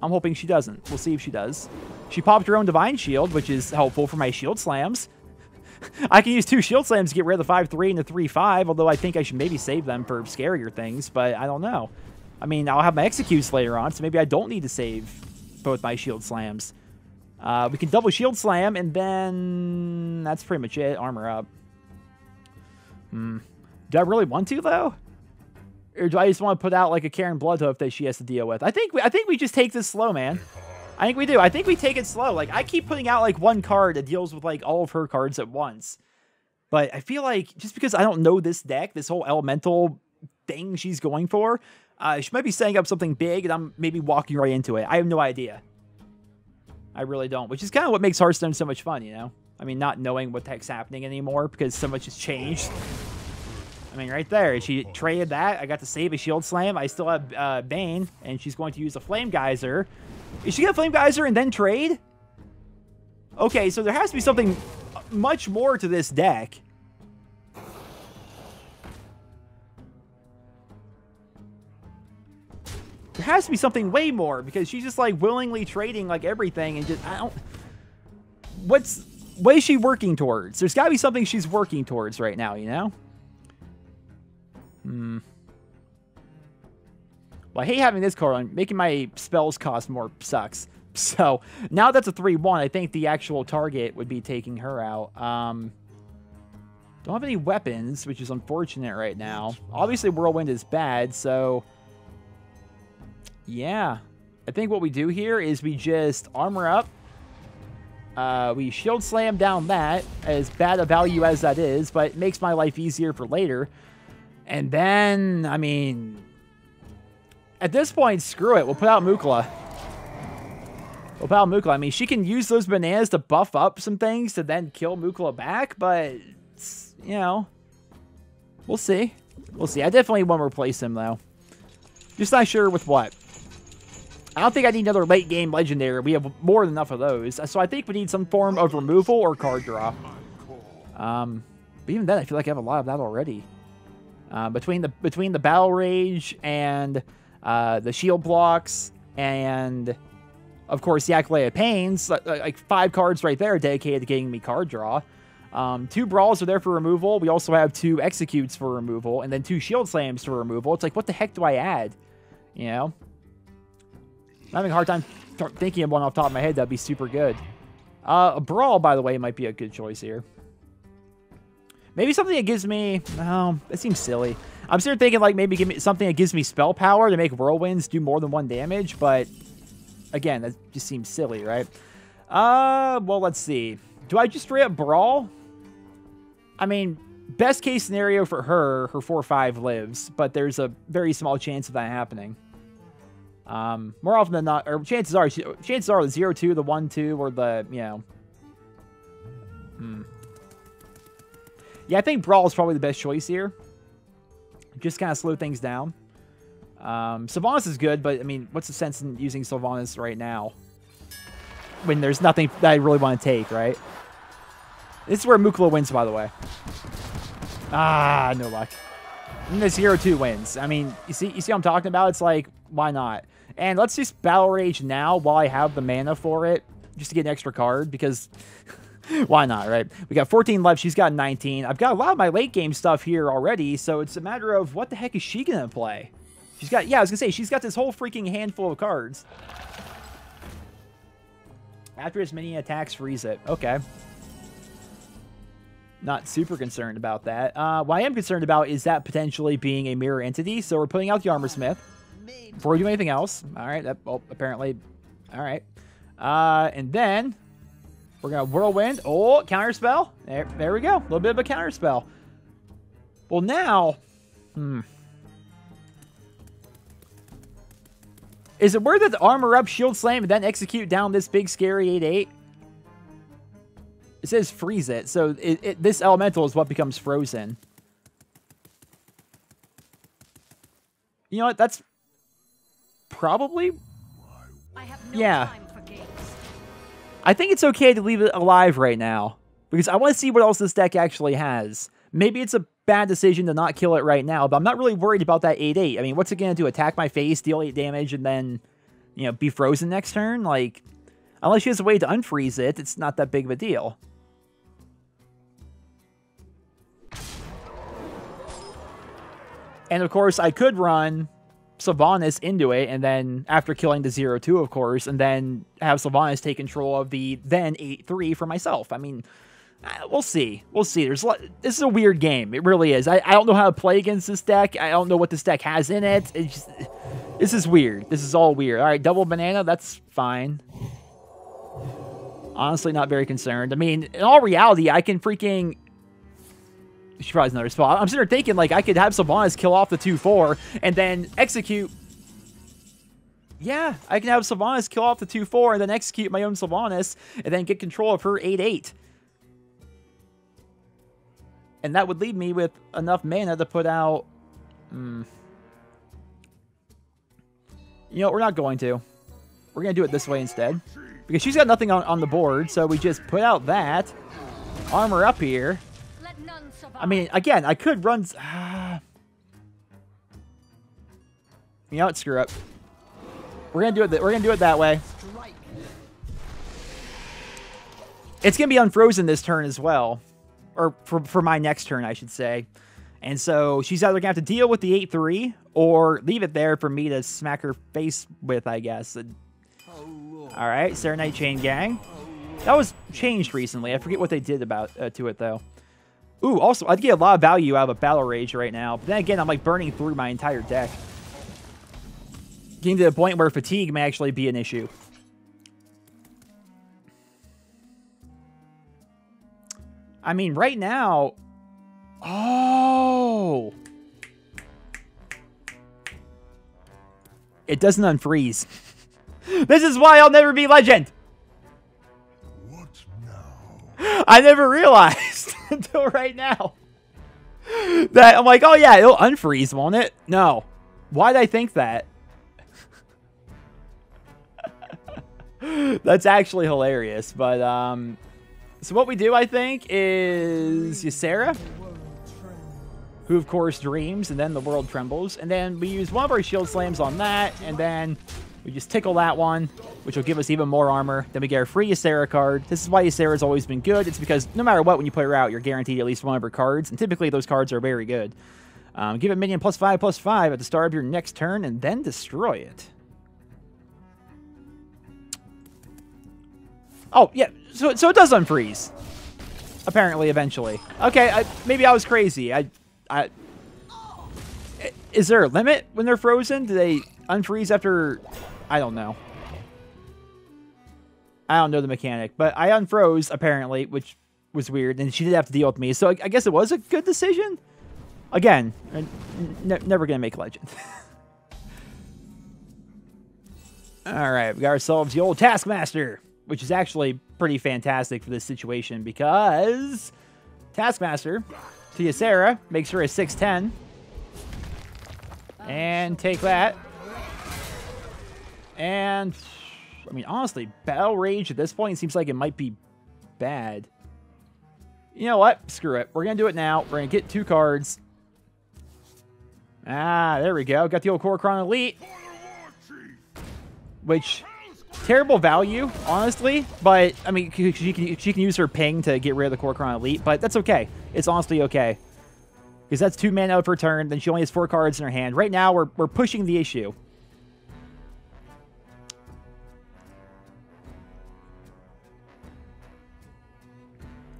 I'm hoping she doesn't. We'll see if she does. She popped her own Divine Shield, which is helpful for my Shield Slams. I can use 2 Shield Slams to get rid of the 5-3 and the 3-5, although I think I should maybe save them for scarier things, but I don't know. I mean, I'll have my Executes later on, so maybe I don't need to save both my Shield Slams. We can double Shield Slam, and then that's pretty much it. Armor up. Do I really want to, though? Or do I just want to put out, like, a Karen Bloodhoof that she has to deal with? I think we just take this slow, man. I think we do. I think we take it slow. Like, I keep putting out, like, one card that deals with, like, all of her cards at once. But I feel like, just because I don't know this deck, this whole elemental thing she's going for, she might be setting up something big, and I'm maybe walking right into it. I have no idea. I really don't, which is kind of what makes Hearthstone so much fun, you know? I mean, not knowing what the heck's happening anymore because so much has changed. I mean, right there, she traded that. I got to save a Shield Slam. I still have Bane, and she's going to use a Flame Geyser. Is she going to Flame Geyser and then trade? Okay, so there has to be something much more to this deck. There has to be something way more because she's just like willingly trading like everything and just, I don't, what is she working towards? There's got to be something she's working towards right now, you know? Well, I hate having this card on. Making my spells cost more sucks. So now that's a 3-1. I think the actual target would be taking her out. Don't have any weapons, which is unfortunate right now. Obviously, Whirlwind is bad, so yeah. I think what we do here is we just armor up. We Shield Slam down that, as bad a value as that is, but it makes my life easier for later. And then, I mean, at this point, screw it. We'll put out Mukla. I mean, she can use those bananas to buff up some things to then kill Mukla back, but, you know, we'll see. We'll see. I definitely want to replace him, though. Just not sure with what. I don't think I need another late game legendary. We have more than enough of those. So I think we need some form of removal or card draw. But even then, I feel like I have a lot of that already. Between the Battle Rage and the Shield Blocks and, of course, the Acolyte of Pains, like 5 cards right there dedicated to getting me card draw. 2 Brawls are there for removal. We also have 2 Executes for removal, and then 2 Shield Slams for removal. It's like, what the heck do I add? You know? I'm having a hard time thinking of one off the top of my head that'd be super good. A Brawl, by the way, might be a good choice here. Maybe something that gives me... Oh, that seems silly. I'm sitting thinking, like, maybe give me something that gives me spell power to make Whirlwinds do more than 1 damage, but... Again, that just seems silly, right? Well, let's see. Do I just straight up Brawl? I mean, best case scenario for her 4-5 lives, but there's a very small chance of that happening. More often than not, or chances are the 0-2, the 1-2, or the, you know. Yeah, I think Brawl is probably the best choice here. Just kind of slow things down. Sylvanas is good, but, I mean, what's the sense in using Sylvanas right now? When there's nothing that I really want to take, right? This is where Mukla wins, by the way. Ah, no luck. And the 0-2 wins. I mean, you see what I'm talking about? It's like, why not? And let's just Battle Rage now while I have the mana for it. just to get an extra card, because why not, right? We got 14 left. She's got 19. I've got a lot of my late game stuff here already, so it's a matter of what the heck is she going to play? She's got, yeah, I was going to say, she's got this whole freaking handful of cards. After as many attacks, freeze it. Okay. Not super concerned about that. What I am concerned about is that potentially being a mirror entity, so we're putting out the Armor Smith before we do anything else. All right, that, oh, apparently, all right. And then we're going to Whirlwind. Oh, counterspell. There we go. A little bit of a counterspell. Well, now, is it worth it to armor up, shield slam, and then execute down this big, scary 8/8? It says freeze it, so this elemental is what becomes frozen. You know what? That's probably... I have no yeah. time for games. I think it's okay to leave it alive right now, because I want to see what else this deck actually has. Maybe it's a bad decision to not kill it right now, but I'm not really worried about that 8/8. I mean, what's it going to do? Attack my face, deal 8 damage, and then, you know, be frozen next turn? Like, unless she has a way to unfreeze it, it's not that big of a deal. And of course, I could run Sylvanas into it, and then after killing the 0/2, of course, and then have Sylvanas take control of the then 8/3 for myself. I mean, we'll see. We'll see. This is a weird game. It really is. I don't know how to play against this deck. I don't know what this deck has in it. This is weird. This is all weird. All right, double banana. That's fine. Honestly, not very concerned. I mean, in all reality, I can freaking... She probably has another spell. I'm sitting there thinking, like, I could have Sylvanas kill off the 2/4 and then execute... Yeah, I can have Sylvanas kill off the 2/4 and then execute my own Sylvanas and then get control of her 8/8. And that would leave me with enough mana to put out... You know, we're not going to. We're going to do it this way instead. Because she's got nothing on the board, so we just put out that. Armor up here. Let none survive. I mean, again, I could run... You know what? Screw up. We're gonna do it. We're gonna do it that way. Strike. It's gonna be unfrozen this turn as well, or for my next turn, I should say. And so she's either gonna have to deal with the 8/3 or leave it there for me to smack her face with, I guess. All right, Serenite Chain Gang. That was changed recently. I forget what they did about to it though. Ooh, also, I'd get a lot of value out of a Battle Rage right now. But then again, I'm like burning through my entire deck. Getting to the point where fatigue may actually be an issue. I mean, right now... Oh! It doesn't unfreeze. This is why I'll never be legend! What now? I never realized until right now that I'm like, oh yeah, it'll unfreeze, won't it? No. Why'd I think that? That's actually hilarious. But, so what we do, I think, is Ysera, who of course dreams, and then the world trembles. And then we use one of our shield slams on that, and then we just tickle that one, which will give us even more armor. Then we get our free Ysera card. This is why Ysera's always been good. It's because no matter what, when you play her out, you're guaranteed at least one of her cards, and typically those cards are very good. Give a minion +5/+5 at the start of your next turn, and then destroy it. Oh, yeah, so it does unfreeze. Apparently, eventually. Okay, maybe I was crazy. Is there a limit when they're frozen? Do they unfreeze after... I don't know. I don't know the mechanic, but I unfroze, apparently, which was weird, and she did have to deal with me, so I guess it was a good decision? Again, never gonna make legend. Alright, we got ourselves the old Taskmaster, which is actually pretty fantastic for this situation because Taskmaster to Ysera makes her a 6/10. And take that. And, I mean, honestly, Battle Rage at this point seems like it might be bad. You know what? Screw it. We're going to do it now. We're going to get 2 cards. Ah, there we go. Got the old Korokron Elite. Which Terrible value, honestly, but, I mean, she can use her ping to get rid of the Kor'kron Elite, but that's okay. It's honestly okay. Because that's 2 mana per turn, then she only has 4 cards in her hand. Right now, we're pushing the issue.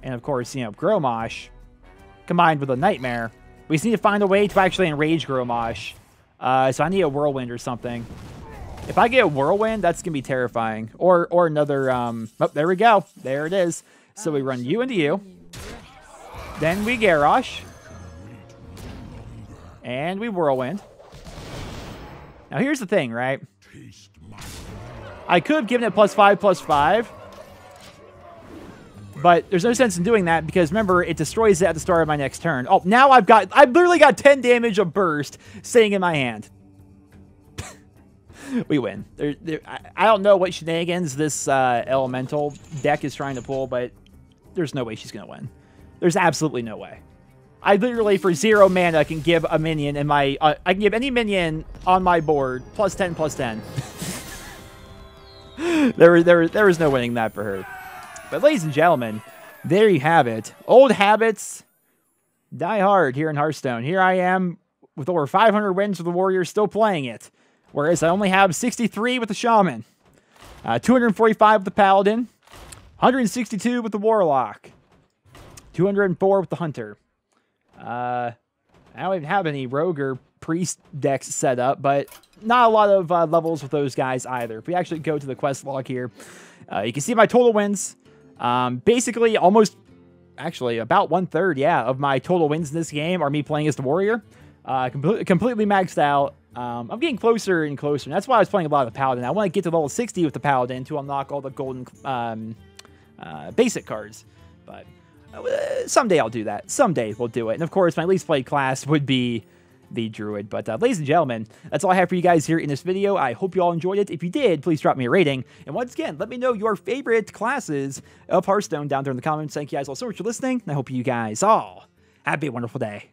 And, of course, you know, Grommash, combined with a Nightmare. We just need to find a way to actually enrage Grommash. So I need a Whirlwind or something. If I get a Whirlwind, that's going to be terrifying. Or another, oh, there we go. There it is. So we run you into you. Then we Garrosh. And we Whirlwind. Now here's the thing, right? I could have given it +5/+5. But there's no sense in doing that because, remember, it destroys it at the start of my next turn. Oh, now I've literally got 10 damage of burst sitting in my hand. We win. I don't know what shenanigans this elemental deck is trying to pull, but there's no way she's going to win. There's absolutely no way. I literally, for 0 mana, can give a minion in my... I can give any minion on my board +10/+10. There was no winning that for her. But ladies and gentlemen, there you have it. Old habits die hard here in Hearthstone. Here I am with over 500 wins with the Warriors still playing it. Whereas I only have 63 with the Shaman. 245 with the Paladin. 162 with the Warlock. 204 with the Hunter. I don't even have any Rogue or Priest decks set up, but not a lot of levels with those guys either. If we actually go to the quest log here, you can see my total wins. Basically, actually, about 1/3, yeah, of my total wins in this game are me playing as the Warrior. Completely maxed out. I'm getting closer and closer, and that's why I was playing a lot of the Paladin. I want to get to level 60 with the Paladin to unlock all the golden basic cards. But someday I'll do that. Someday we'll do it. And of course, my least played class would be the Druid. But ladies and gentlemen, that's all I have for you guys here in this video. I hope you all enjoyed it. If you did, please drop me a rating. And once again, let me know your favorite classes of Hearthstone down there in the comments. Thank you guys all so much for listening. And I hope you guys all have a wonderful day.